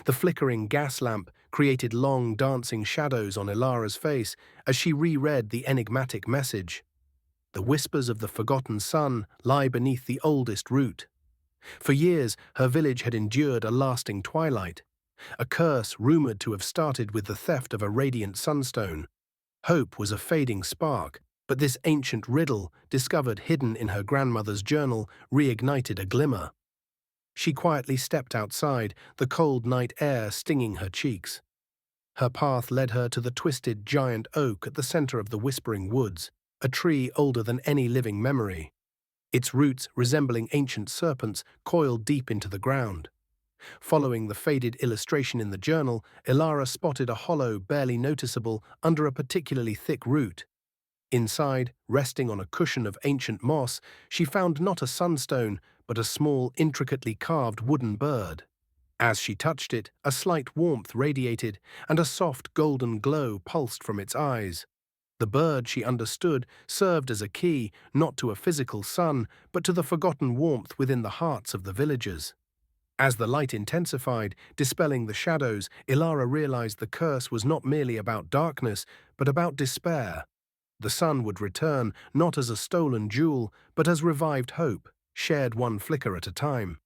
The flickering gas lamp created long, dancing shadows on Elara's face as she reread the enigmatic message. The whispers of the forgotten sun lie beneath the oldest root. For years, her village had endured a lasting twilight, a curse rumored to have started with the theft of a radiant sunstone. Hope was a fading spark, but this ancient riddle, discovered hidden in her grandmother's journal, reignited a glimmer. She quietly stepped outside, the cold night air stinging her cheeks. Her path led her to the twisted giant oak at the center of the whispering woods, a tree older than any living memory. Its roots, resembling ancient serpents, coiled deep into the ground. Following the faded illustration in the journal, Elara spotted a hollow barely noticeable under a particularly thick root. Inside, resting on a cushion of ancient moss, she found not a sunstone, but a small, intricately carved wooden bird. As she touched it, a slight warmth radiated, and a soft golden glow pulsed from its eyes. The bird, she understood, served as a key, not to a physical sun, but to the forgotten warmth within the hearts of the villagers. As the light intensified, dispelling the shadows, Elara realized the curse was not merely about darkness, but about despair. The sun would return, not as a stolen jewel, but as revived hope, shared one flicker at a time.